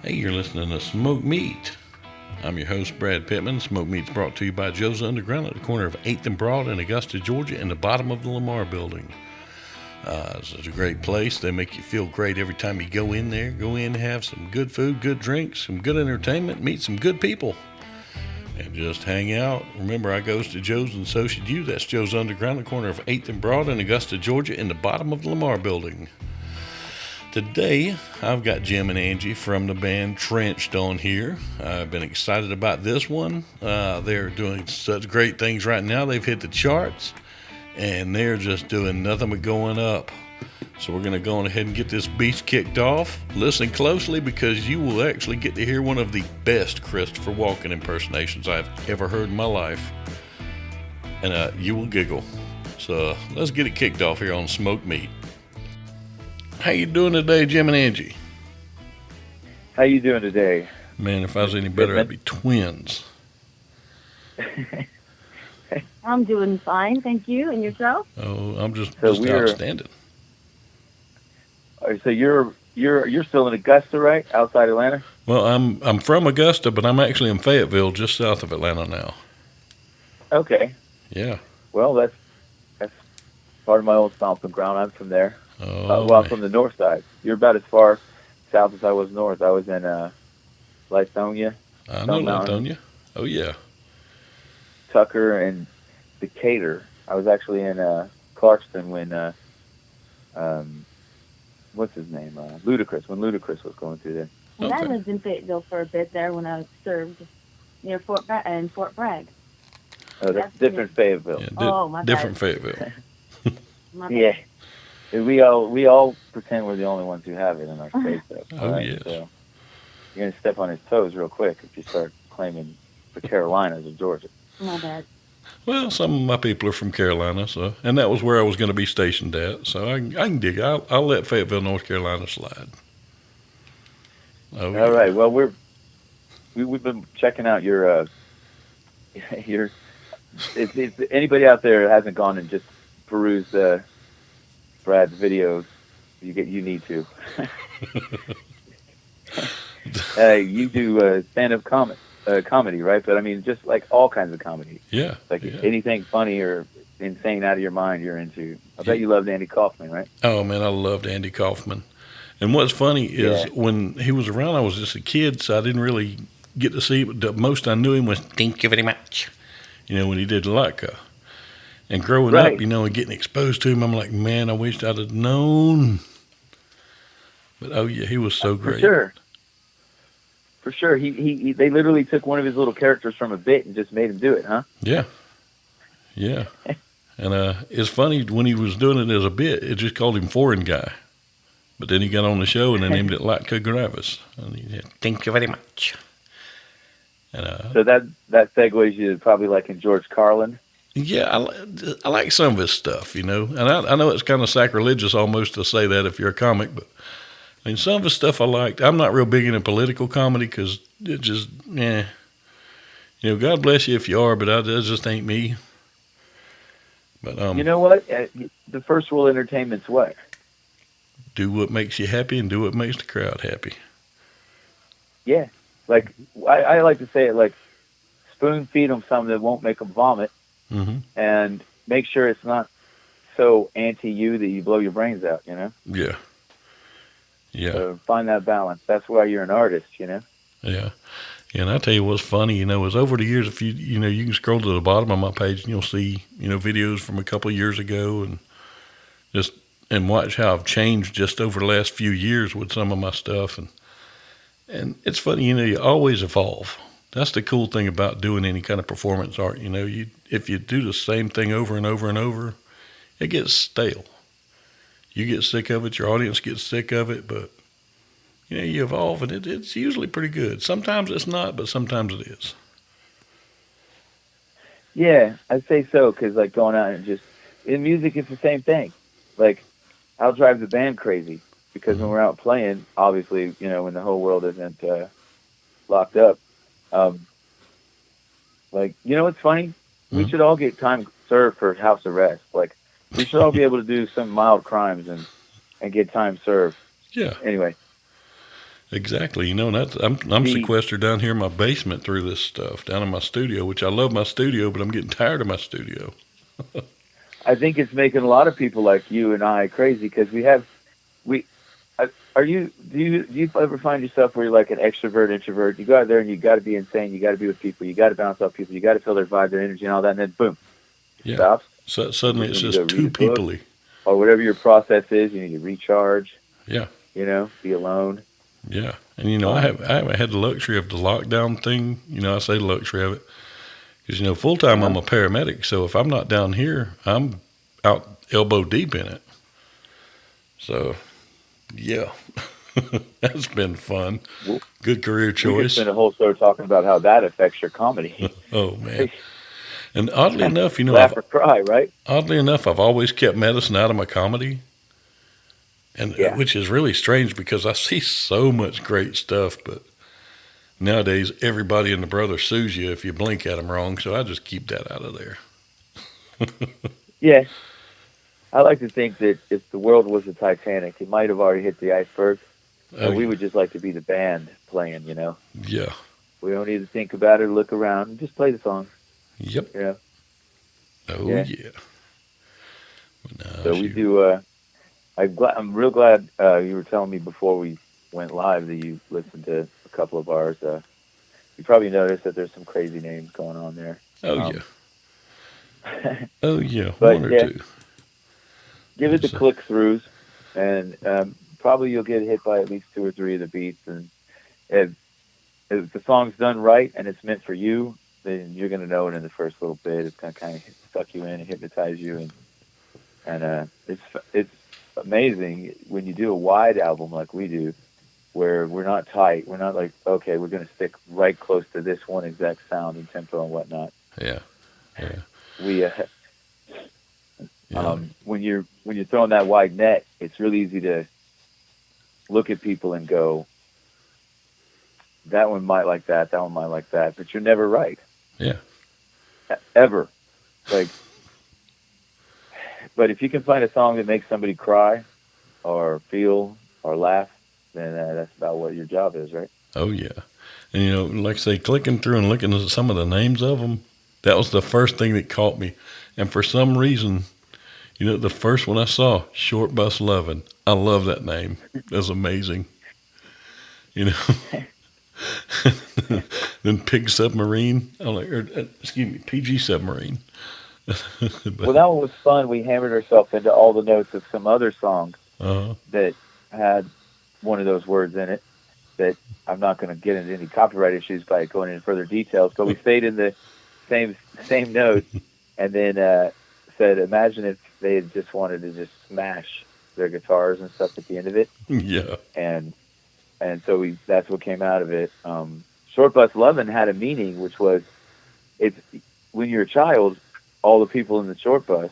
Hey, you're listening to Smoke Meat. I'm your host, Brad Pittman. Smoke Meat's brought to you by Joe's Underground at the corner of 8th and Broad in Augusta, Georgia, in the bottom of the Lamar building. This is a great place. They make you feel great every time you go in there. Go in, have some good food, good drinks, some good entertainment, meet some good people, and just hang out. Remember, I goes to Joe's and so should you. That's Joe's Underground at the corner of 8th and Broad in Augusta, Georgia, in the bottom of the Lamar building. Today, I've got Jim and Angie from the band Trenched on here. I've been excited about this one. They're doing such great things right now. They've hit the charts, and they're just doing nothing but going up. So we're going to go on ahead and get this beast kicked off. Listen closely because you will actually get to hear one of the best Christopher Walken impersonations I've ever heard in my life. And you will giggle. So let's get it kicked off here on Smoked Meat. How you doing today, Jim and Angie? How you doing today? Man, if I was any better, I'd be twins. I'm doing fine, thank you. And yourself? Oh, I'm just outstanding. So you're still in Augusta, right? Outside Atlanta? Well, I'm from Augusta, but I'm actually in Fayetteville, just south of Atlanta now. Okay. Yeah. Well, that's part of my old stomping ground. I'm from there. Oh, I'm from the north side. You're about as far south as I was north. I was in Lithonia. I know Lithonia. Oh, yeah. Tucker and Decatur. I was actually in Clarkston when, what's his name? Ludacris, when Ludacris was going through there. Okay. I lived in Fayetteville for a bit there when I served near Fort Bragg. Oh, that's different Fayetteville. Yeah, my different bad. Fayetteville. Yeah. We all pretend we're the only ones who have it in our state, though. Oh, right? Yes. So you're going to step on his toes real quick if you start claiming the Carolinas or Georgia. My bad. Well, some of my people are from Carolina, and that was where I was going to be stationed at, so I can dig it. I'll let Fayetteville, North Carolina slide. Oh, all right. Well, we've been checking out your if anybody out there hasn't gone and just perused Brad's videos, you need to. You do stand-up comedy, right? But I mean, just like all kinds of comedy. Yeah. Like anything funny or insane out of your mind, you're into. I bet you loved Andy Kaufman, right? Oh man, I loved Andy Kaufman. And what's funny is when he was around, I was just a kid, so I didn't really get to see it. The most I knew him was "Thank you very much," when he did Latka. And growing up, and getting exposed to him, I'm like, man, I wished I'd have known. But oh yeah, he was so great. For sure. They literally took one of his little characters from a bit and just made him do it, huh? Yeah. Yeah. And it's funny, when he was doing it as a bit, it just called him Foreign Guy. But then he got on the show and they named it Latka Gravis. And he said, "Thank you very much." And, so that segues you probably like in George Carlin. Yeah, I like some of his stuff, And I know it's kind of sacrilegious almost to say that if you're a comic, but I mean, some of his stuff I liked. I'm not real big into political comedy because it just, God bless you if you are, but that just ain't me. But you know what? The first rule of entertainment's what? Do what makes you happy and do what makes the crowd happy. Yeah, like I like to say it like spoon feed them something that won't make them vomit. Mm-hmm. And make sure it's not so anti-you that you blow your brains out, Yeah. Yeah. So find that balance. That's why you're an artist, Yeah. Yeah, and I tell you what's funny, is over the years, if you can scroll to the bottom of my page and you'll see, videos from a couple of years ago and watch how I've changed just over the last few years with some of my stuff. And it's funny, you always evolve. That's the cool thing about doing any kind of performance art. If you do the same thing over and over and over, it gets stale. You get sick of it, your audience gets sick of it, but you evolve, and it's usually pretty good. Sometimes it's not, but sometimes it is. Yeah, I'd say so, because like going out and just in music, it's the same thing. Like I'll drive the band crazy because when we're out playing, obviously, when the whole world isn't locked up. What's funny? Mm-hmm. We should all get time served for house arrest. Like, we should all be able to do some mild crimes and get time served. Yeah. Anyway. Exactly. You know, and I'm The, sequestered down here in my basement through this stuff, down in my studio, which I love my studio, but I'm getting tired of my studio. I think it's making a lot of people like you and I crazy because we are you do you ever find yourself where you're like an extrovert introvert? You go out there and you got to be insane. You got to be with people. You got to bounce off people. You got to feel their vibe, their energy, and all that. And then boom, it Yeah. stops. So And suddenly then it's when you go just read too a book peoply. or whatever your process is, you need to recharge. Yeah. Be alone. Yeah. And you know, Um, I haven't had the luxury of the lockdown thing. You know, I say the luxury of it because, you know, full time uh I'm a paramedic. So if I'm not down here, I'm out elbow deep in it. So, yeah, that's been fun. w- Good career we could choice. spend a whole show talking about how that affects your comedy. Oh, man. And oddly enough, Laugh or cry, right? I've always kept medicine out of my comedy. And Yeah. which is really strange because I see so much great stuff, but nowadays everybody and the brother sues you if you blink at them wrong. So I just keep that out of there. Yeah. I like to think that if the world was a Titanic, it might have already hit the iceberg, Oh and we would just like to be the band playing. yeah, We don't need to think about it or look around and just play the song. yep, You know. oh Yeah. yeah. No, So we do. I'm real glad you were telling me before we went live that you listened to a couple of ours. You probably noticed that there's some crazy names going on there. Oh Um, yeah, oh yeah, but one or yeah, two. give it the It's, click throughs, and probably you'll get hit by at least two or three of the beats. And if, if the song's done right and it's meant for you, then you're going to know it in the first little bit. It's going to kind of suck you in and hypnotize you, and it's amazing when you do a wide album like we do, where we're not tight. We're not like, okay, we're going to stick right close to this one exact sound and tempo and whatnot. yeah, yeah, We yeah, when you're throwing that wide net, it's really easy to look at people and go, that one might like that one might like that, but you're never right. yeah, Ever. Like, but if you can find a song that makes somebody cry or feel or laugh, then that's about what your job is, right? oh yeah. And you know, like I say, clicking through and looking at some of the names of them, that was the first thing that caught me. And for some reason, you know, the first one I saw, Short Bus Lovin'. I love that name. That's amazing. You know. Then Pig Submarine. I'm like, excuse me, PG Submarine. Well, But, that one was fun. We hammered ourselves into all the notes of some other song uh, that had one of those words in it that I'm not going to get into any copyright issues by going into further details, but we stayed in the same notes, and then said, imagine if they had just wanted to just smash their guitars and stuff at the end of it, yeah, and so that's what came out of it. Short Bus Lovin' had a meaning, which was, it's when you're a child, all the people in the short bus,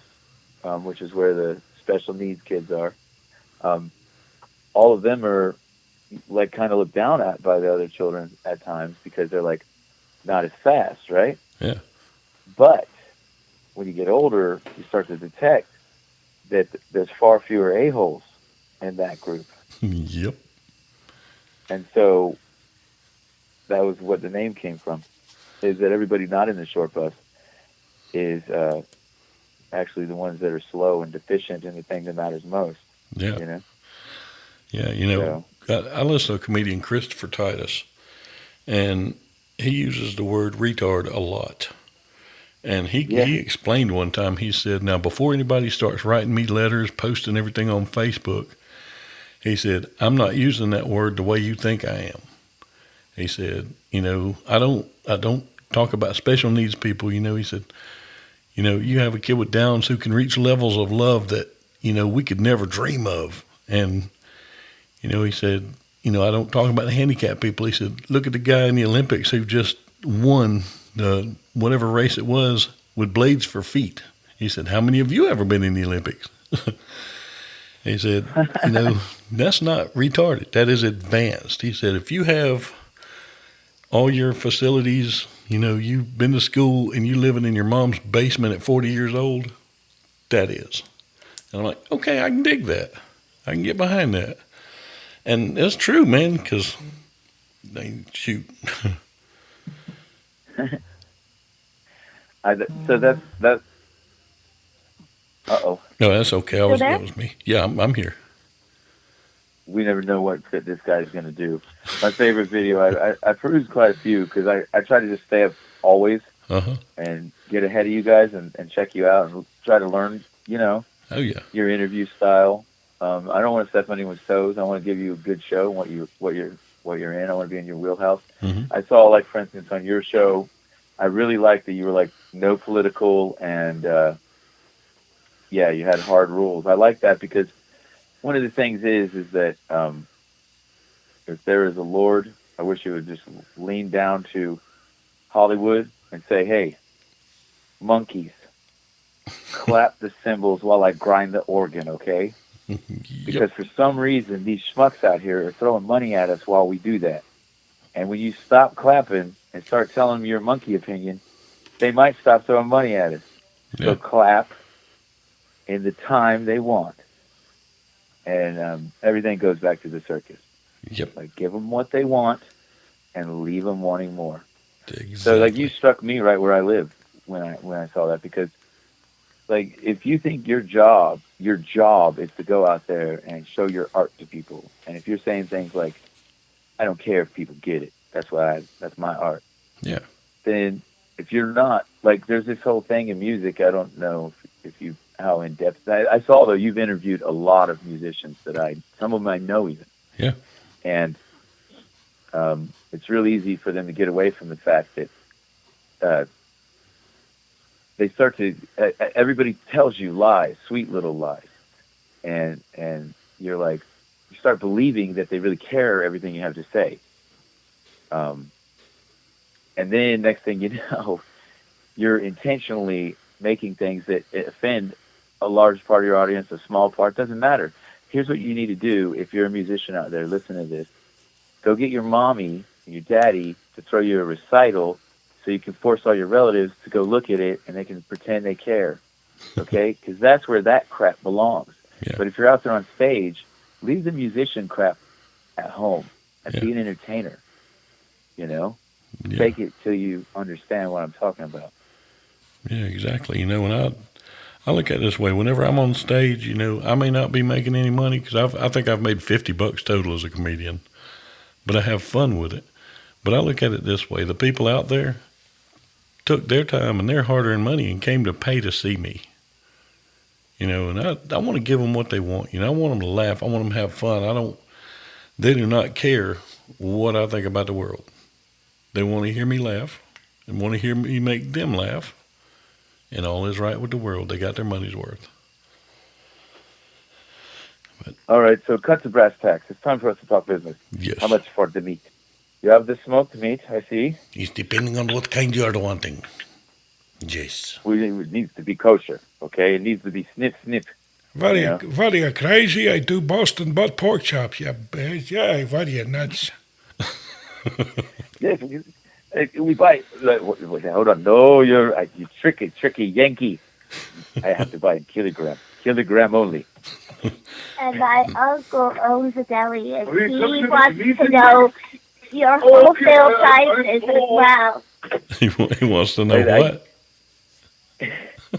which is where the special needs kids are, all of them are like kind of looked down at by the other children at times because they're like not as fast, right? yeah, But when you get older, you start to detect that there's far fewer a-holes in that group. yep, And so that was what the name came from, is that everybody not in the short bus is actually the ones that are slow and deficient in the thing that matters most, yeah, you know? yeah. You know, I listen to comedian Christopher Titus, and he uses the word retard a lot. And he explained one time, he said, now before anybody starts writing me letters, posting everything on Facebook, he said, I'm not using that word the way you think I am. He said, you know, I don't talk about special needs people. You know, he said, you know, you have a kid with Downs who can reach levels of love that, you know, we could never dream of. And, you know, he said, you know, I don't talk about the handicapped people. He said, look at the guy in the Olympics who just won the whatever race it was with blades for feet. He said, how many of you ever been in the Olympics? He said, you know, that's not retarded. That is advanced. He said, if you have all your facilities, you know, you've been to school and you living in your mom's basement at 40 years old, that is. And I'm like, okay, I can dig that. I can get behind that. And it's true, man, because they shoot. So that's. Uh-oh. No, that's okay. Still there? That was me. Yeah, I'm here. We never know what this guy's going to do. My favorite video, I perused quite a few because I try to just stay up always Uh-huh. and get ahead of you guys and check you out and try to learn, Oh, yeah. your interview style. I don't want to step on anyone's toes. I want to give you a good show, what you're in. I want to be in your wheelhouse. Mm-hmm. I saw, like, for instance, on your show, I really liked that you were, like, no political and, yeah, you had hard rules. I like that because one of the things is that if there is a Lord, I wish he would just lean down to Hollywood and say, hey, monkeys, clap the cymbals while I grind the organ, okay? Because for some reason, these schmucks out here are throwing money at us while we do that. And when you stop clapping and start telling them your monkey opinion, they might stop throwing money at us. Yeah. So clap in the time they want. And everything goes back to the circus. Yep. Like, give them what they want and leave them wanting more. Exactly. So, like, you struck me right where I live when I saw that, because, like, if you think your job is to go out there and show your art to people, and if you're saying things like, I don't care if people get it, that's my art. Yeah. Then if you're not, like, there's this whole thing in music, I don't know if you, how in depth, I saw, though, you've interviewed a lot of musicians some of them I know even. Yeah. And it's real easy for them to get away from the fact that they start to, everybody tells you lies, sweet little lies. And you're like, you start believing that they really care everything you have to say. And then next thing you know, you're intentionally making things that offend a large part of your audience, a small part, doesn't matter. Here's what you need to do if you're a musician out there, listen to this. Go get your mommy and your daddy to throw you a recital so you can force all your relatives to go look at it and they can pretend they care, okay? Because that's where that crap belongs. Yeah. But if you're out there on stage, leave the musician crap at home and be an entertainer, Yeah. Take it till you understand what I'm talking about. Yeah, exactly. When I look at it this way, whenever I'm on stage, I may not be making any money because I think I've made $50 total as a comedian, but I have fun with it. But I look at it this way: the people out there took their time and their hard-earned money and came to pay to see me. And I want to give them what they want. I want them to laugh. I want them to have fun. They do not care what I think about the world. They want to hear me laugh and want to hear me make them laugh. And all is right with the world. They got their money's worth. All right, so cut to brass tacks. It's time for us to talk business. Yes. How much for the meat? You have the smoked meat, I see. It's depending on what kind you are wanting. Yes. It needs to be kosher, okay? It needs to be snip. Very crazy. I do Boston butt pork chops. Yeah, very nuts. Yes, we buy. Hold on, no, you tricky Yankee. I have to buy in kilogram only. And my uncle owns a deli, and he wants to know your wholesale prices as well. He wants to know what?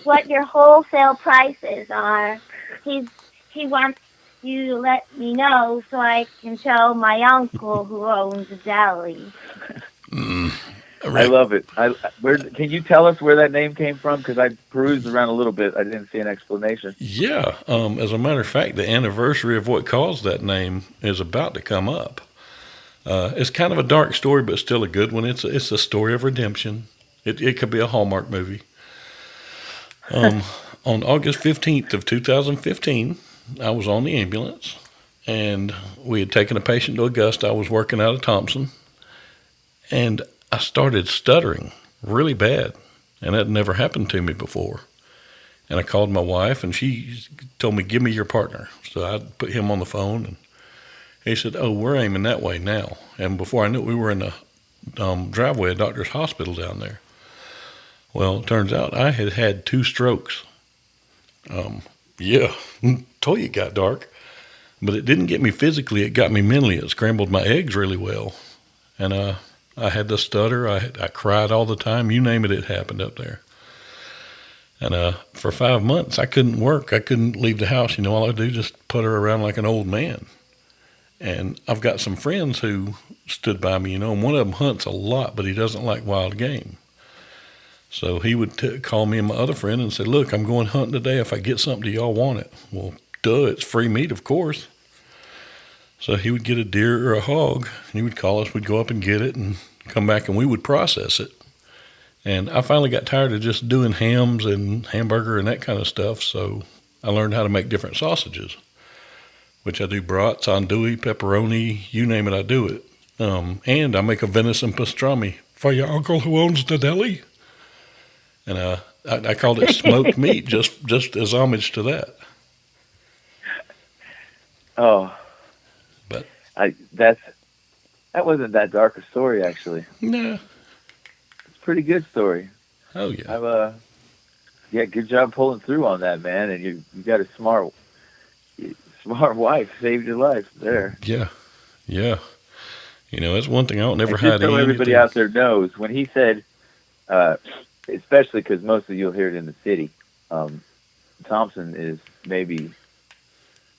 What your wholesale prices are. He wants you to let me know so I can tell my uncle who owns a deli. I love it. Can you tell us where that name came from? Because I perused around a little bit. I didn't see an explanation. Yeah. As a matter of fact, the anniversary of what caused that name is about to come up. It's kind of a dark story, but still a good one. It's a story of redemption. It could be a Hallmark movie. On August 15th of 2015, I was on the ambulance, and we had taken a patient to Augusta. I was working out of Thompson, and I started stuttering really bad, and that never happened to me before. And I called my wife, and she told me, give me your partner. So I put him on the phone, and he said, oh, we're aiming that way now. And before I knew it, we were in the driveway of Doctor's Hospital down there. Well, it turns out I had had 2 strokes. Yeah, told you it got dark. But it didn't get me physically. It got me mentally. It scrambled my eggs really well. And I had the stutter. I cried all the time. You name it, it happened up there. And for 5 months, I couldn't work. I couldn't leave the house. All I do is just putter around like an old man. And I've got some friends who stood by me, and one of them hunts a lot, but he doesn't like wild game. So he would call me and my other friend and say, look, I'm going hunting today. If I get something, do y'all want it? Well, duh, it's free meat, of course. So he would get a deer or a hog, and he would call us. We'd go up and get it and come back, and we would process it. And I finally got tired of just doing hams and hamburger and that kind of stuff, so I learned how to make different sausages, which I do brats, andouille, pepperoni, you name it, I do it. And I make a venison pastrami. For your uncle who owns the deli? And I called it smoked meat just as homage to that. Oh, But that wasn't that dark a story, actually. nah. It's a pretty good story. Oh, yeah. I've good job pulling through on that, man. And you got a smart wife, saved your life there. Yeah. Yeah. That's one thing I don't never And hide just so anything. everybody out there knows, when he said, especially because most of you'll hear it in the city, Thompson is maybe,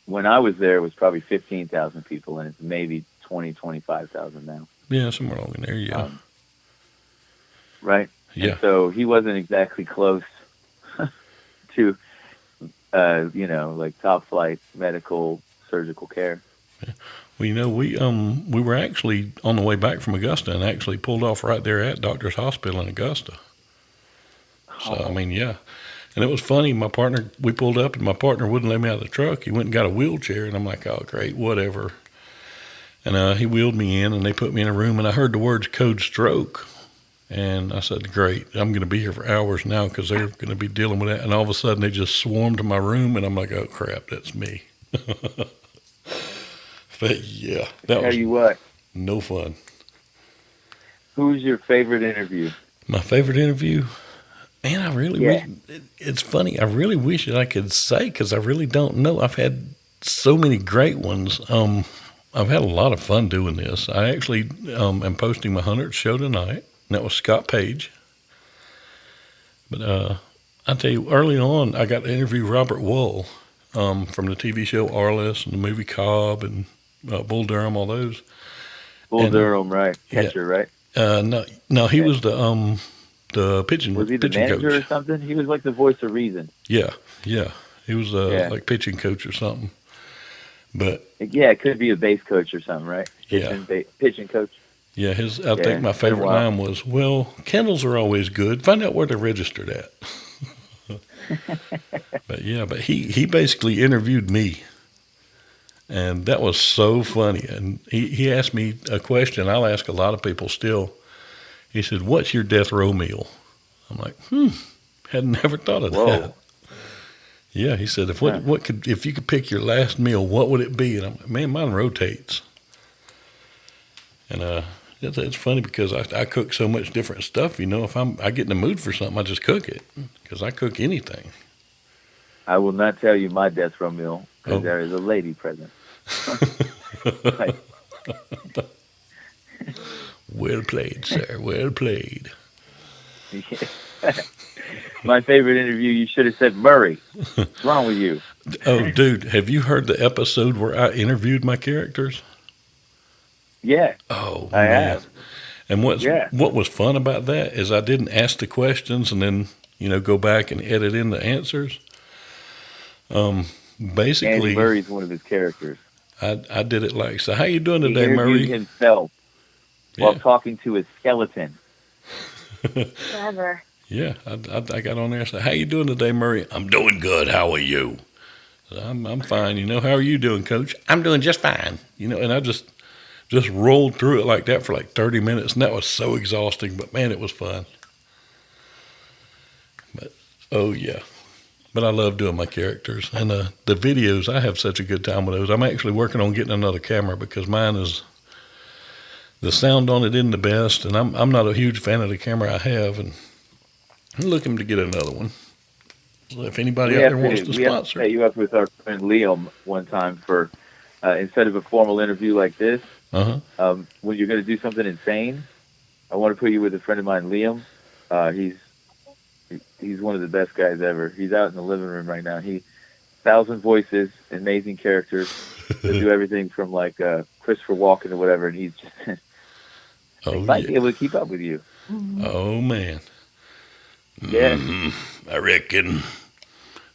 when I was there, it was probably 15,000 people, and it's maybe 25,000 now. Yeah, somewhere along in there, yeah. Right? Yeah. And so he wasn't exactly close to, like top flight medical surgical care. Well, we were actually on the way back from Augusta and actually pulled off right there at Doctor's Hospital in Augusta. So, yeah. And it was funny, we pulled up and my partner wouldn't let me out of the truck. He went and got a wheelchair, and I'm like, oh, great, whatever. And he wheeled me in, and they put me in a room, and I heard the words code stroke. And I said, great, I'm going to be here for hours now because they're going to be dealing with that. And all of a sudden, they just swarmed to my room, and I'm like, oh, crap, that's me. But, yeah, that Tell you what, no fun. who's your favorite interview? My favorite interview? Man, I really wish, it's funny. I really wish that I could say because I really don't know. I've had so many great ones. I've had a lot of fun doing this. I actually am posting my 100th show tonight, and that was Scott Page. But I tell you, early on, I got to interview Robert Wull from the TV show Arliss and the movie Cobb and Bull Durham, all those. Bull Durham, right? Catcher, right? No, he was the pitching coach. Was he the manager or something? He was like the voice of reason. Yeah. He was like pitching coach or something. But yeah, it could be a base coach or something, right? Pitching coach. Yeah, I think my favorite line was, well, kennels are always good. Find out where they're registered at. But he basically interviewed me. And that was so funny. And he asked me a question I'll ask a lot of people still. He said, what's your death row meal? I'm like, had never thought of that. Yeah, he said, if you could pick your last meal, what would it be? And I'm like, man, mine rotates. And it's funny because I cook so much different stuff. If I get in the mood for something, I just cook it because I cook anything. I will not tell you my death row meal because there is a lady present. Well played, sir. Well played. My favorite interview, you should have said Murray. What's wrong with you? Oh, dude, have you heard the episode where I interviewed my characters? Yeah. Oh, I have. And what was fun about that is I didn't ask the questions and then, go back and edit in the answers. Basically, Andy Murray's one of his characters. I did it like, so how you doing today, he interviewed Murray? himself while talking to his skeleton. Clever. Yeah, I got on there and said, how you doing today, Murray? I'm doing good. How are you? I'm fine. How are you doing, Coach? I'm doing just fine. And I just rolled through it like that for like 30 minutes, and that was so exhausting. But man, it was fun. But oh yeah, but I love doing my characters and the videos. I have such a good time with those. I'm actually working on getting another camera because mine is. The sound on it isn't the best, and I'm not a huge fan of the camera I have, and I'm looking to get another one. So if anybody out there wants to sponsor, we have to pay you up with our friend Liam one time for instead of a formal interview like this, Uh-huh. when you're going to do something insane, I want to put you with a friend of mine, Liam. He's one of the best guys ever. He's out in the living room right now. He 1,000 voices, amazing characters. He'll do everything from like Christopher Walken or whatever, and he's just he Oh, might yeah. be able to keep up with you. Oh, man. Yeah. I reckon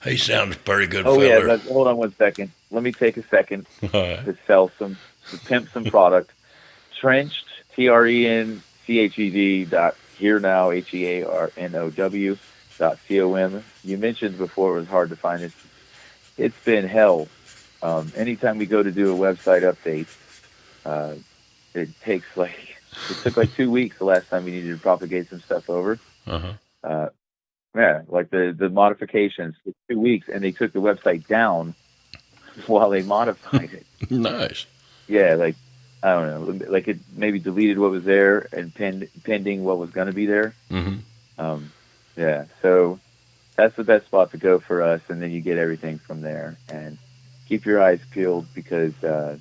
he sounds pretty good, Oh yeah. feller. Hold on one second. Let me take a second All right. to sell to pimp some product. Trenched, TRENCHED here now HEARNOW.com. You mentioned before it was hard to find it. It's been hell. Anytime we go to do a website update, it took like 2 weeks the last time we needed to propagate some stuff over. Uh-huh. Yeah, like the modifications took 2 weeks, and they took the website down while they modified it. Nice. Yeah, like I don't know, like it maybe deleted what was there and pending what was going to be there. Mm-hmm. Yeah, so that's the best spot to go for us, and then you get everything from there. And keep your eyes peeled because there's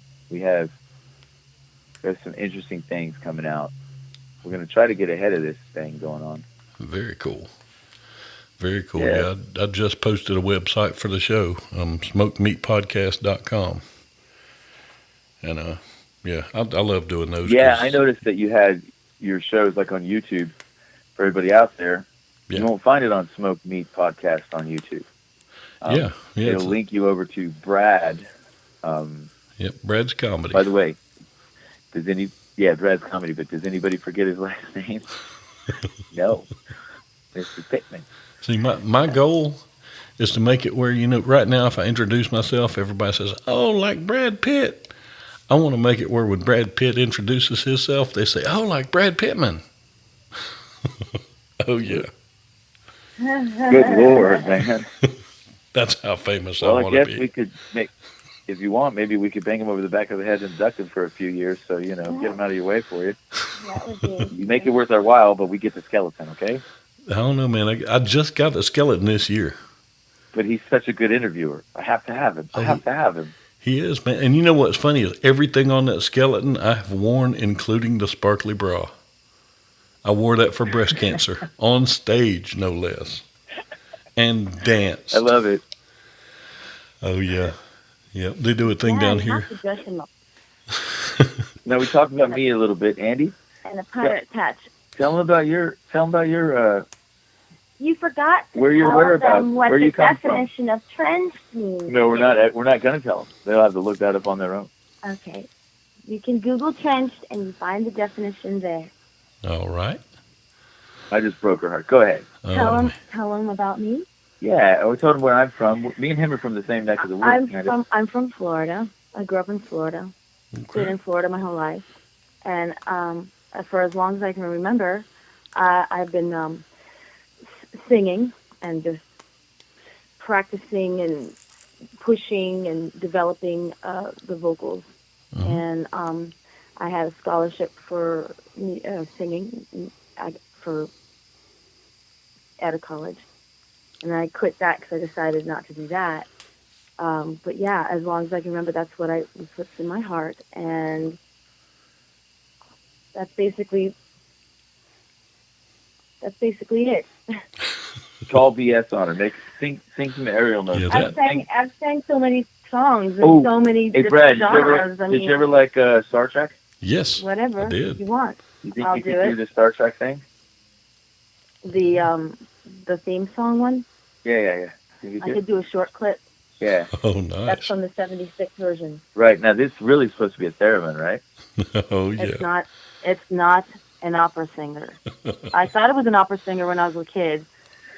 some interesting things coming out. We're going to try to get ahead of this thing going on. Very cool. Very cool. Yeah. Yeah, I just posted a website for the show, smokedmeatpodcast.com. And, yeah, I love doing those. Yeah, 'cause- I noticed that you had your shows like on YouTube for everybody out there. Yeah. You won't find it on Smoked Meat Podcast on YouTube. Yeah. It'll link you over to Brad. Yep, Brad's Comedy. By the way, Brad's Comedy, but does anybody forget his last name? No. Mr. Pittman. See, my goal is to make it where, right now if I introduce myself, everybody says, oh, like Brad Pitt. I want to make it where when Brad Pitt introduces himself, they say, oh, like Brad Pittman. Oh, yeah. Good Lord, man. That's how famous Well, I I want to guess be. we could if you want, maybe we could bang him over the back of the head and duck him for a few years so, get him out of your way for you. That would be. You make it worth our while, but we get the skeleton, okay? I don't know, man. I just got the skeleton this year. But he's such a good interviewer. I have to have him. I have to have him. He is, man. And you know what's funny is everything on that skeleton I have worn, including the sparkly bra. I wore that for breast cancer on stage, no less, and danced. I love it. Oh yeah, yeah. They do a thing down you here. have to dress him up. Now we talked about me a little bit, Andy. And a pirate patch. Tell him about your. You forgot to Where your tell whereabouts? them what Where the you come from? definition of trends means. No, we're not. We're not going to tell them. They'll have to look that up on their own. Okay. You can Google trenched and you find the definition there. All right. I just broke her heart. Go ahead. Tell them about me. Yeah, we told him where I'm from. Me and him are from the same neck of the woods. I'm from Florida. I grew up in Florida. Been in Florida my whole life, and for as long as I can remember, I've been singing and just practicing and pushing and developing the vocals. And I had a scholarship for singing at a college, and I quit that because I decided not to do that. But yeah, as long as I can remember, that's what's in my heart, and that's basically it. Call BS on her. Sing some aerial notes. Yeah, I've sang so many songs and so many Hey, different Brad, genres. did you ever like Star Trek? Yes. Whatever I did. you want. You think I'll you do could it. do the Star Trek thing? The theme song one. Yeah. You I could do a short clip. Yeah. Oh, That's nice. from the '76 version. Right. Now, this is really supposed to be a theremin, right? Oh yeah. It's not an opera singer. I thought it was an opera singer when I was a kid,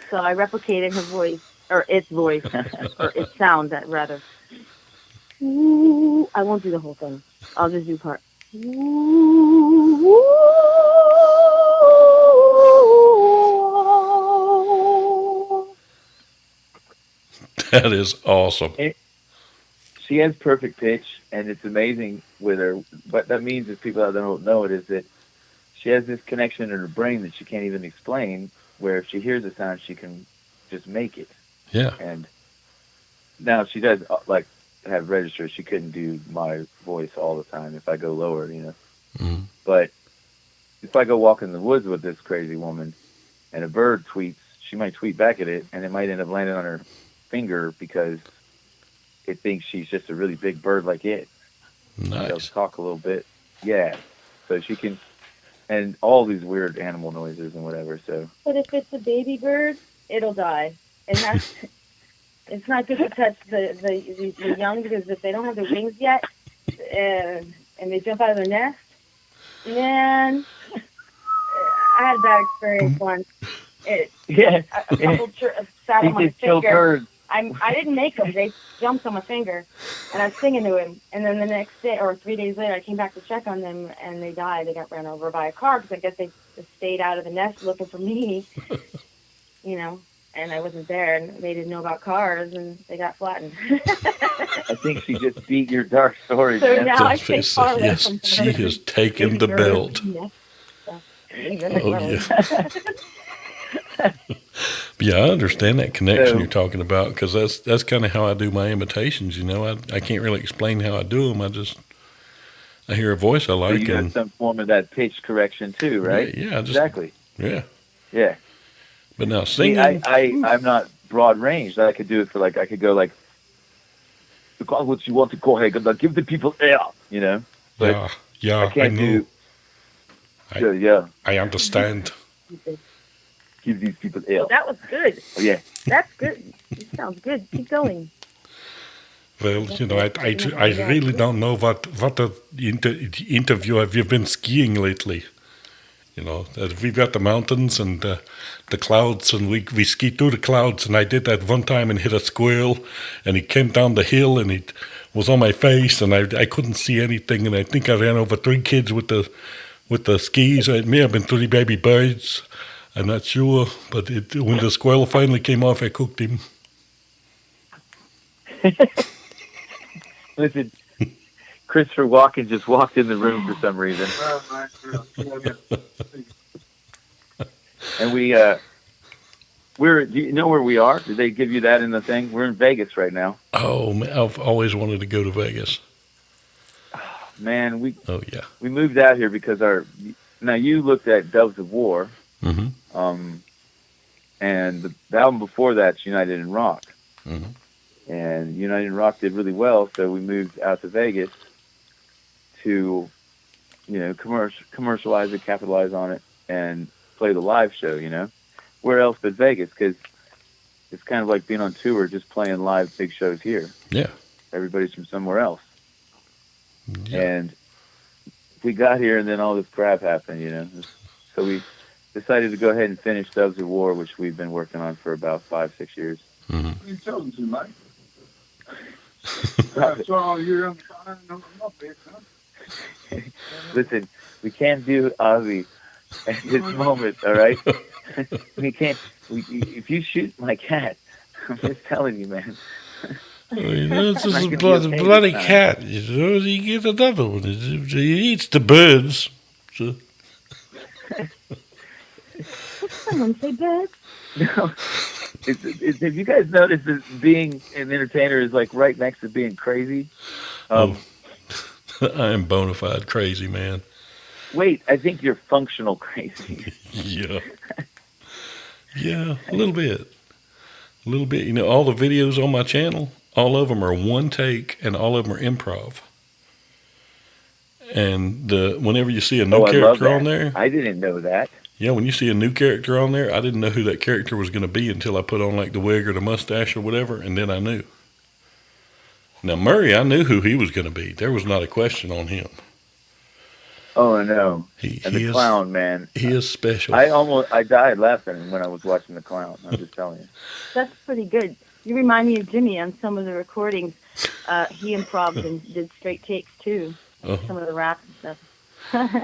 so I replicated her voice, or its voice, or its sound, rather. Ooh, I won't do the whole thing. I'll just do part. That is awesome. She has perfect pitch, and it's amazing with her. What that means is people that don't know it is that she has this connection in her brain that she can't even explain, where if she hears a sound, she can just make it. Yeah. And now she does, like, have registered. She couldn't do my voice all the time if I go lower, you know. Mhm. But if I go walk in the woods with this crazy woman and a bird tweets, she might tweet back at it, and it might end up landing on her finger because it thinks she's just a really big bird like it. They'll Nice. talk a little bit. Yeah. So she can, and all these weird animal noises and whatever. So But if it's a baby bird, it'll die. And that's it's not good to touch the young, because if they don't have their wings yet and they jump out of their nest, man, I had a bad experience once. yeah, A couple sat on my he just killed finger. birds. I didn't make them. They jumped on my finger, and I was singing to him. And then the next day, or 3 days later, I came back to check on them, and they died. They got ran over by a car because I guess they just stayed out of the nest looking for me, you know. And I wasn't there, and they didn't know about cars, and they got flattened. I think she just beat your dark story, So man. now I Just stay face far it, away yes, from she birds, has taken baby the birds, belt. nest stuff. Oh, yeah. Yeah, I understand that connection So- you're talking about, because that's kind of how I do my imitations. You know, I can't really explain how I do them. I hear a voice I So like, you got and some form of that pitch correction too, right? yeah, I just Exactly. yeah. Yeah. But now See, singing, I'm not broad ranged. I could do it for like, I could go like, because what you want to call, hey, give the people air, you know? But yeah, I can't do, I- so, yeah, I understand. give these people air. Well, that was good. Oh, yeah. That's good. It sounds good. Keep going. Well, you know, I really don't know what the interview. Have you been skiing lately? You know, we've got the mountains and the clouds, and we ski through the clouds. And I did that one time and hit a squirrel, and he came down the hill and it was on my face, and I couldn't see anything. And I think I ran over 3 kids with the skis. It may have been 3 baby birds. I'm not sure, but when the squirrel finally came off, I cooked him. Listen, Christopher Walken just walked in the room for some reason. And do you know where we are? Did they give you that in the thing? We're in Vegas right now. Oh, man, I've always wanted to go to Vegas. Man, Oh, yeah. we moved out here because now you looked at Doves of War, Mm-hmm. and the album before that's United in Rock. Mm-hmm. And United in Rock did really well, so we moved out to Vegas to, you know, commercialize it, capitalize on it, and play the live show, you know? Where else but Vegas? Because it's kind of like being on tour, just playing live big shows here. Yeah. Everybody's from somewhere else. Yeah. And we got here, and then all this crap happened, you know? So we decided to go ahead and finish Doves of War, which we've been working on for about 5-6 years. Mm-hmm. You told them to, mate. That's all you're on my bit, huh? Listen, we can't do Ozzy at this moment, all right? We can't. If you shoot my cat, I'm just telling you, man. You know, it's just Not a gonna be okay bloody this time. cat. You know, you get another one. He eats the birds. So. Someone say birds. No, have you guys noticed that being an entertainer is like right next to being crazy? I am bona fide crazy, man. Wait, I think you're functional crazy. Yeah. Yeah, a little bit. A little bit. You know, all the videos on my channel, all of them are one take and all of them are improv. And whenever you see a new I love character that. on there, I didn't know that. yeah, when you see a new character on there, I didn't know who that character was going to be until I put on like the wig or the mustache or whatever, and then I knew. Now, Murray, I knew who he was going to be. There was not a question on him. Oh no! He And the is, clown, man. He is special. I died laughing when I was watching the clown. I'm just telling you. That's pretty good. You remind me of Jimmy on some of the recordings. He improved and did straight takes too. Uh-huh. Some of the rap and stuff.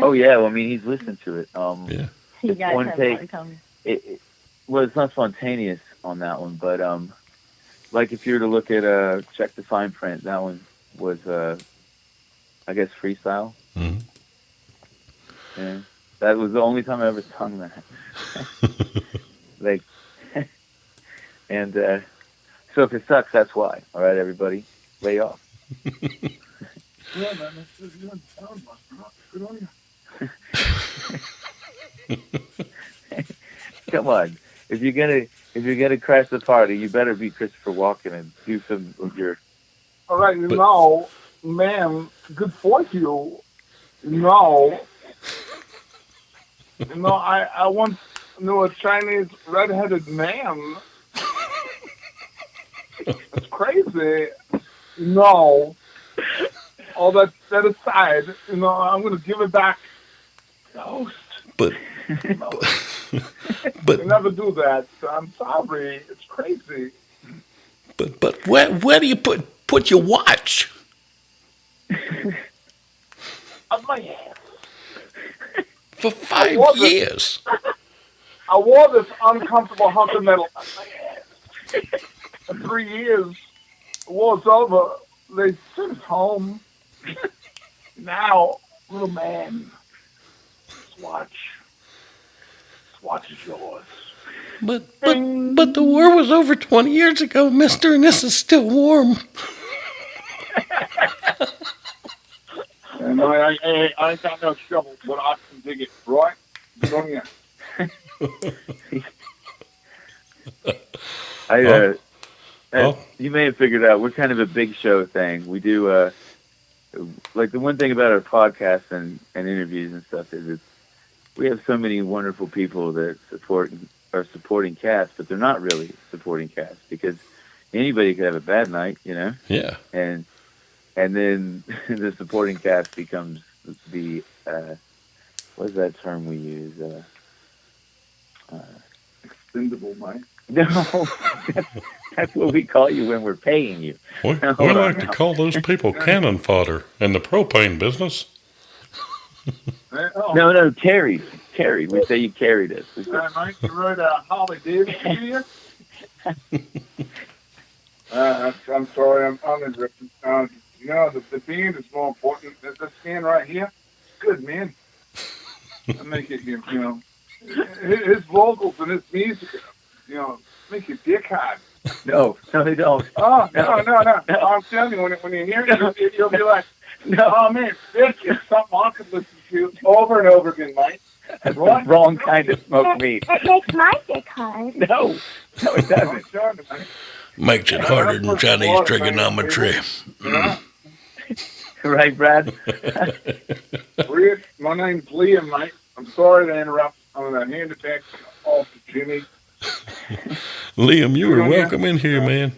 Oh yeah, well, I mean, he's listened to it. Yeah. You guys one have take. a lot in common. Well, it's not spontaneous on that one, but like if you were to look at Check the Fine Print, that one was I guess freestyle. Mhm. Yeah, that was the only time I ever sung that. Like, and so if it sucks, that's why. All right, everybody, lay off. Yeah, man, that's good. Sound much. Good on you. Come on. If you're gonna crash the party, you better be Christopher Walken and do some of your. All right, But man, good for you. No, I once knew a Chinese redheaded man. That's crazy. No, all that aside, I'm gonna give it back. Ghost. but No, but you never do that. I'm sorry. It's crazy. but where do you put your watch? On my ass. For I 5 wore this. years. I wore this uncomfortable hunk of metal on my ass. For 3 years. The war's over. They sent us home. Now, little man, this watch is yours. But the war was over 20 years ago, mister, and this is still warm. And I ain't got no shovel, but I can dig it, right? Good on you. You may have figured out we're kind of a big show thing. We do like the one thing about our podcast and interviews and stuff is we have so many wonderful people that are supporting cast, but they're not really supporting cast because anybody could have a bad night, Yeah. and then the supporting cast becomes the what is that term we use? Expendable, Mike. No, that's what we call you when we're paying you. We like to call those people cannon fodder in the propane business. No, carried. We say you carried us. Mike, you wrote Holly Davis here? I'm sorry, I'm uninterrupted. The band is more important. This band right here, good man. I make it, his vocals and his music, make your dick hard. No, they don't. Oh, no. I'm telling you, when you hear it, you'll be like, oh man, this is something I could listen to over and over again, Mike. That's the wrong kind of smoked meat. It makes my dick hard. No, it doesn't. Makes it harder than Chinese trigonometry. Right, Brad? Rick, my name's Liam, mate. I'm sorry to interrupt. I'm going to hand it back off to Jimmy. Liam, you were welcome in here, man.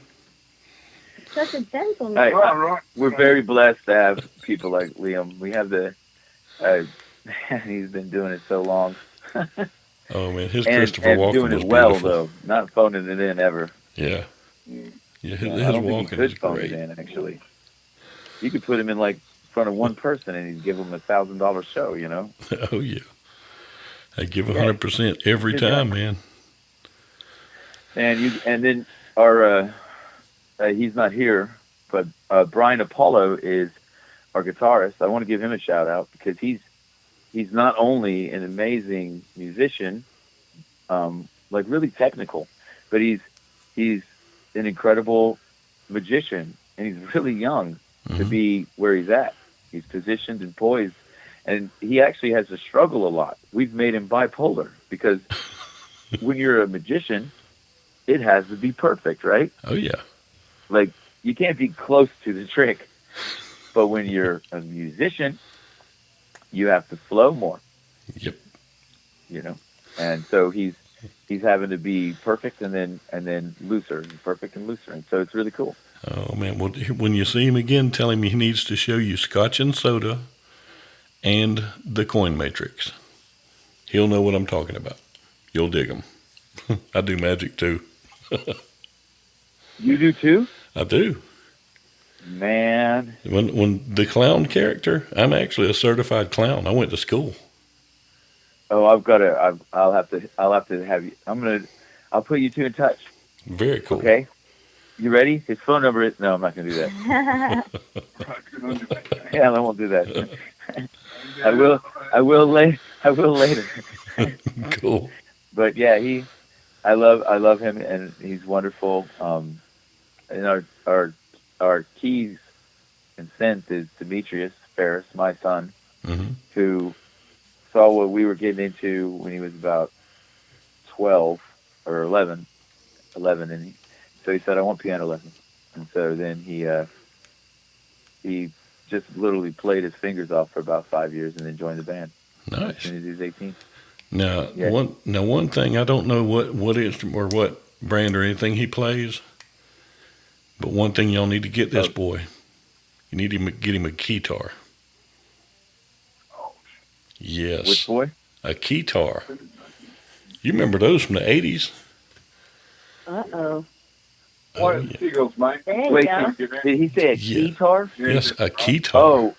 Such a gentleman. Hey, Right. we're very blessed to have people like Liam. We have he's been doing it so long. Oh, man, his and Christopher Walken doing was it well, beautiful. though. Not phoning it in ever. Yeah. Yeah, his I don't think Walken he could is phone great. it in, actually. You could put him in, front of one person, and he'd give him $1,000 show, Oh, yeah. I give 100% every time, man. And then our he's not here, but Brian Apollo is our guitarist. I want to give him a shout out because he's not only an amazing musician, really technical, but he's an incredible magician, and he's really young to be where he's at. He's positioned and poised, and he actually has to struggle a lot. We've made him bipolar because when you're a magician, it has to be perfect, right? Oh, yeah. You can't be close to the trick. But when you're a musician, you have to flow more. Yep. And so he's having to be perfect and then looser, perfect and looser. And so it's really cool. Oh, man. Well, when you see him again, tell him he needs to show you Scotch and Soda and the Coin Matrix. He'll know what I'm talking about. You'll dig him. I do magic, too. You do, too? I do. Man. When the clown character, I'm actually a certified clown. I went to school. Oh, I'll have to have you. I'll put you two in touch. Very cool. Okay. You ready? His phone number is, no, I'm not going to do that. Yeah, I won't do that. I will later. Cool. But yeah, I love him, and he's wonderful. And our keys and synth is Demetrius Ferris, my son, Hmm. who saw what we were getting into when he was about 12 or 11, and so he said, "I want piano lessons." And so then he just literally played his fingers off for about 5 years, and then joined the band as Nice. soon as he was 18. Now, Yeah. one thing I don't know what instrument or what brand or anything he plays, but one thing y'all need to get this Oh. boy. You need to get him a guitar. Yes, Which boy? a guitar. You remember those from the 80s? Uh-oh. What Oh, is yeah. Seagulls, mate? There you Wait, go. did he say a Yeah. guitar? Yes, a guitar. Oh,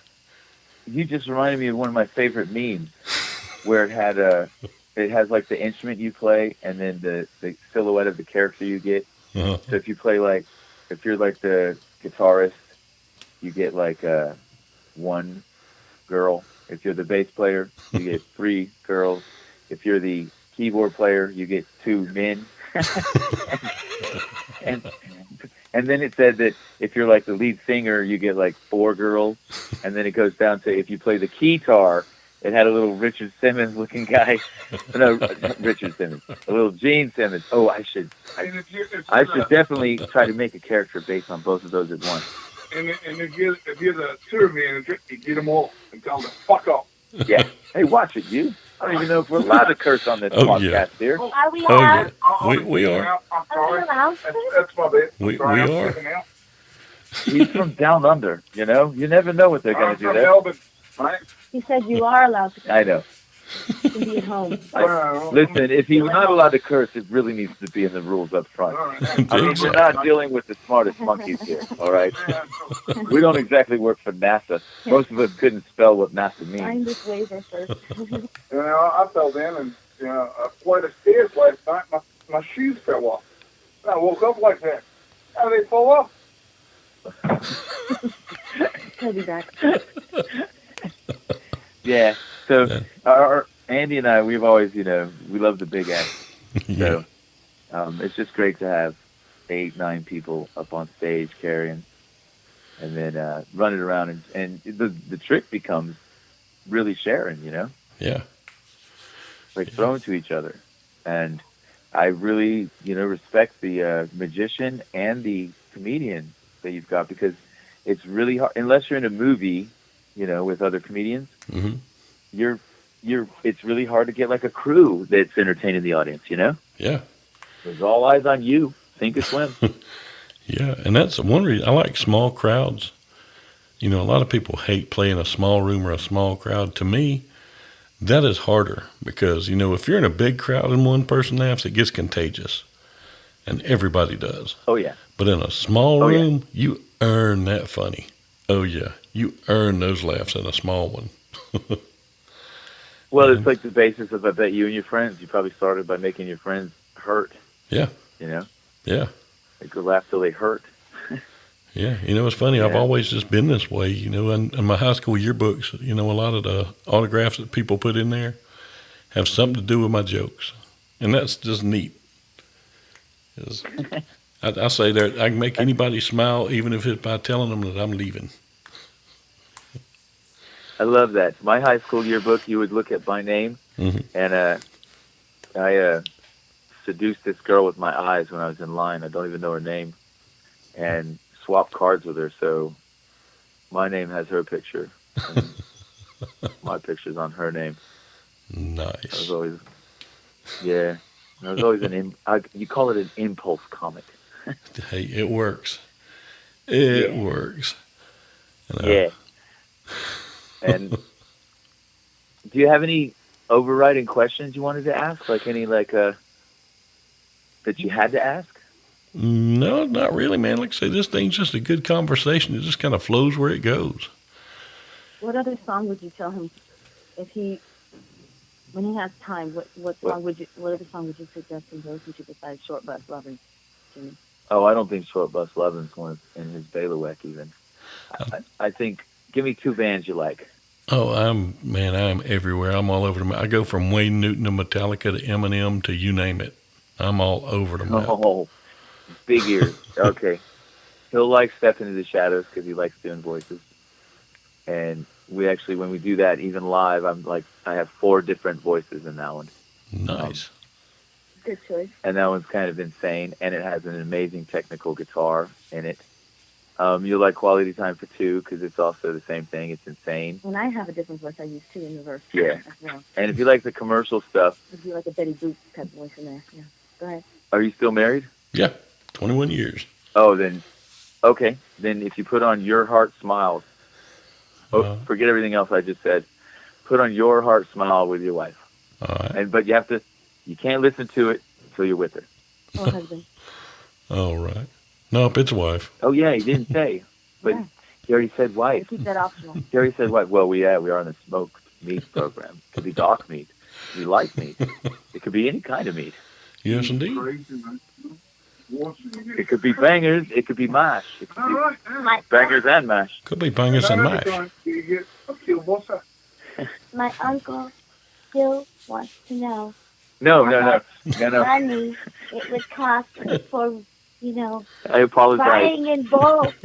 you just reminded me of one of my favorite memes, where it has like the instrument you play, and then the silhouette of the character you get. Uh-huh. So if you're like the guitarist, you get like one girl. If you're the bass player, you get 3 girls. If you're the keyboard player, you get 2 men. and then it said that if you're like the lead singer, you get like 4 girls. And then it goes down to if you play the guitar, it had a little Richard Simmons looking guy. No, Richard Simmons. A little Gene Simmons. Oh, I should definitely try to make a character based on both of those at once. And if you're the tour manager, you get them all and tell them to fuck off. Yeah. Hey, watch it, you. I don't even know if we're allowed to curse on this Oh, podcast yeah. here. Are we Oh, allowed? yeah. We are. I'm Are we sorry. allowed? That's my bad. I'm We sorry, I'm are. stepping out. He's from down under, you know? You never know what they're going I'm to do from there. Melbourne, mate. He said you are allowed to I know. be at home. Listen, if he's not allowed to curse, it really needs to be in the rules up front. All right. I mean, we're not dealing with the smartest monkeys here, all right? We don't exactly work for NASA. Most of us couldn't spell what NASA means. Sign this waiver first. You know, I fell down and a flight of stairs last night. My shoes fell off. I woke up like that. How did they fall off? He'll be back. Yeah. So Yeah. our Andy and I, we've always, we love the big act. Yeah. So it's just great to have 8, 9 people up on stage carrying, and then running around, and the trick becomes really sharing, Yeah. like throwing to each other. And I really, respect the magician and the comedian that you've got, because it's really hard, unless you're in a movie, with other comedians, Hmm. it's really hard to get like a crew that's entertaining the audience, Yeah. There's all eyes on you, sink or swim. Yeah. And that's one reason I like small crowds. A lot of people hate playing a small room or a small crowd. To me, that is harder because, if you're in a big crowd and one person laughs, it gets contagious. And everybody does. Oh yeah. But in a small Oh, yeah. room, you earn that funny. Oh, yeah. You earn those laughs in a small one. Well, it's like the basis of, I bet, you and your friends. You probably started by making your friends hurt. Yeah. Yeah. They could laugh till they hurt. Yeah. It's funny. I've Yeah. always just been this way. In my high school yearbooks, a lot of the autographs that people put in there have something to do with my jokes. And that's just neat. 'Cause I say that I can make anybody smile, even if it's by telling them that I'm leaving. I love that. My high school yearbook, you would look at my name, Mhm. and I seduced this girl with my eyes when I was in line. I don't even know her name, and swapped cards with her. So my name has her picture, and my picture's on her name. I Nice. was always, yeah. I was always you call it an impulse comic. Hey, it works. It Yeah. works. Yeah. And do you have any overriding questions you wanted to ask? Like any that you had to ask? No, not really, man. Like I say, this thing's just a good conversation. It just kind of flows where it goes. What other song would you tell him when he has time? What other song would you suggest him goes to besides Short Bus Lovin', Jimmy? Oh, I don't think Short Bus Lovin's one in his bailiwick even. I think, give me 2 bands you like. Oh, I'm everywhere. I'm all over the map. I go from Wayne Newton to Metallica to Eminem to you name it. I'm all over the map. Oh, big ears. Okay. He'll like Step Into the Shadows because he likes doing voices. And we actually, when we do that, even live, I have 4 different voices in that one. Nice. Good choice. And that one's kind of insane, and it has an amazing technical guitar in it. You'll like Quality Time for 2 because it's also the same thing. It's insane. And I have a different voice I use too in the verse. Yeah. As well. And if you like the commercial stuff, It'd be like a Betty Boop type voice in there. Yeah. Go ahead. are you still married? Yeah, 21 years. Oh, then, okay. Then if you put on Your Heart Smiles, forget everything else I just said. Put on Your Heart Smile with your wife. All right. But you can't listen to it until you're with her. Oh, husband. All right. Nope, it's a wife. Oh, yeah, he didn't say. But Yeah. he already said wife. Keep that optional. He already said wife. Well, we are on the smoked meat program. It could be dark meat. It could be light meat. It could be any kind of meat. Yes, indeed. Crazy, man. It could be bangers. It could be mash. It could All be right, yeah. My bangers and mash. Could be bangers and mash. You get a kielbasa. my uncle still wants to know. No. Money it would cost for, I apologize. buying in bulk.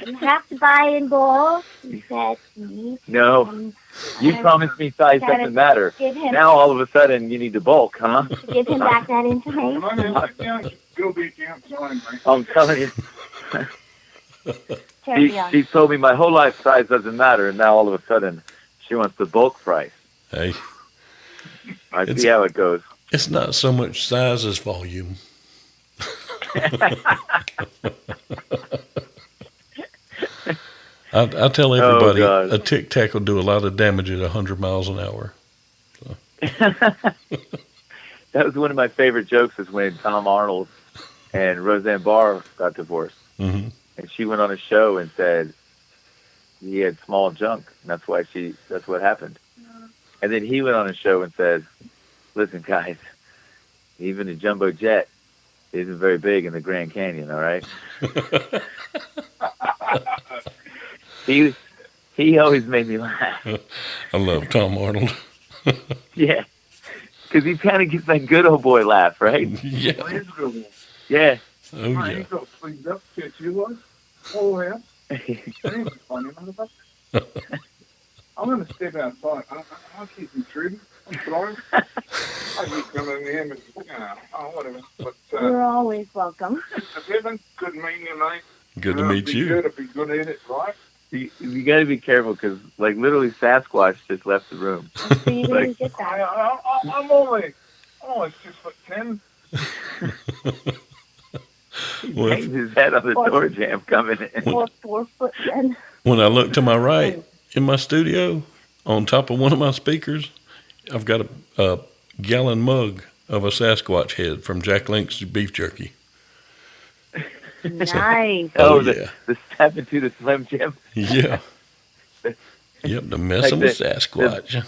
You have to buy in bulk, he said to me. No, And you I promised me size gotta doesn't matter. Give him, Now all of a sudden you need to bulk, huh? give him back that information. Come on in, sit down. You'll be damn fine, man. I'm telling you. Carry on. She told me my whole life size doesn't matter, and now all of a sudden she wants the bulk price. Hey, I It's- see how it goes. it's not so much size as volume. I tell everybody God. a Tic Tac will do a lot of damage at 100 miles an hour. That was one of my favorite jokes is when Tom Arnold and Roseanne Barr got divorced. Hmm. And she went on a show and said he had small junk, and that's what happened. And then he went on a show and said, listen, guys, even a jumbo jet isn't very big in the Grand Canyon, all right? He always made me laugh. I love Tom Arnold. Yeah. Because he kind of gets that good old boy laugh, right? Yeah. Well, here's a good one. Yeah. Oh, I yeah. ain't got sleeved up, catch you was. Oh, yeah. That ain't funny, motherfucker. I'm going to step outside. I'll keep intruding. I'm sorry. I keep coming in here, but, whatever. But, You're always welcome. Kevin, good meeting you, mate. Good to meet be you. Good, be good at it, right? You got to be careful because, like, literally Sasquatch just left the room. So you didn't get that. I'm only 6'10". He Well, hangs his head on the door jamb coming in. Or 4 foot then. When I look to my right in my studio, on top of one of my speakers, I've got a gallon mug of a Sasquatch head from Jack Link's beef jerky. Nice. Oh, yeah. the step into the Slim Jim. Yeah. Yep, the messing with Like Sasquatch.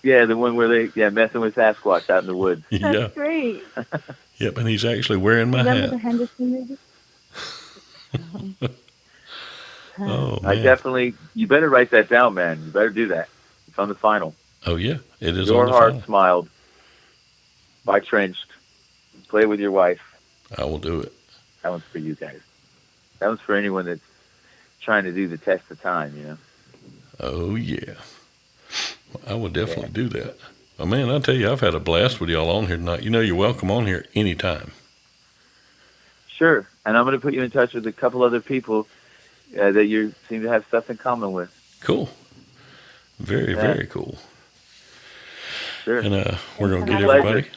Yeah, the one where messing with Sasquatch out in the woods. Yeah. That's great. Yep, and he's actually wearing my Remember the hat. Henderson movie? Oh, I man. definitely, you better write that down, man. You better do that. It's on the final. Oh, yeah, it is Your on the Heart final. Smiled by Trenched. Play with your wife. I will do it. That one's for you guys. That one's for anyone that's trying to do the test of time, you know? Oh, yeah. I will definitely do that. Oh, man, I tell you, I've had a blast with y'all on here tonight. You know you're welcome on here anytime. Sure. And I'm going to put you in touch with a couple other people that you seem to have stuff in common with. Cool. Very, Yeah. very cool. Sure. And we're going to get Pleasure. everybody,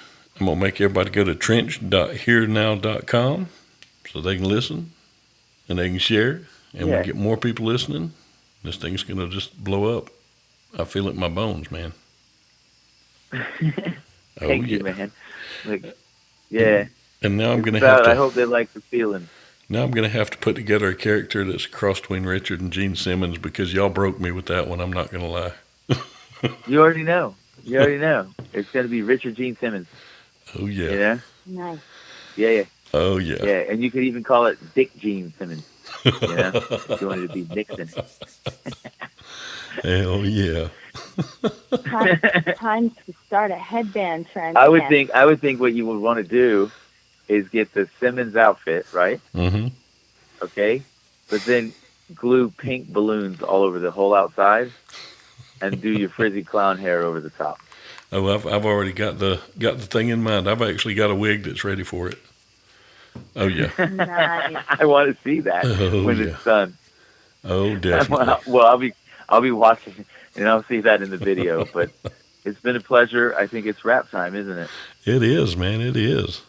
I'm going to make everybody go to trench.hearnow.com so they can listen and they can share. And Yeah. we'll get more people listening. This thing's going to just blow up. I feel it in my bones, man. Oh, Thank you, yeah. man. Like, yeah. And now I'm going to About have it. I to. hope they like the feeling. Now I'm going to have to put together a character that's a cross between Richard and Gene Simmons because y'all broke me with that one. I'm not going to lie. You already know. You already know. It's going to be Richard Gene Simmons. Oh, yeah. You know? Nice. Yeah. Oh, yeah. Yeah. And you could even call it Dick Gene Simmons. You know? If you wanted to be Nixon. Hell yeah. Time to start a headband trend. I would again. think what you would want to do is get the Simmons outfit, right? Mm-hmm. Okay? But then glue pink balloons all over the whole outside, and do your frizzy clown hair over the top. Oh, I've already got the thing in mind. I've actually got a wig that's ready for it. Oh yeah. Nice. I want to see that Oh, when yeah. it's done. Oh, definitely. Well, I'll be watching, and I'll see that in the video. But it's been a pleasure. I think it's wrap time, isn't it? It is, man. It is.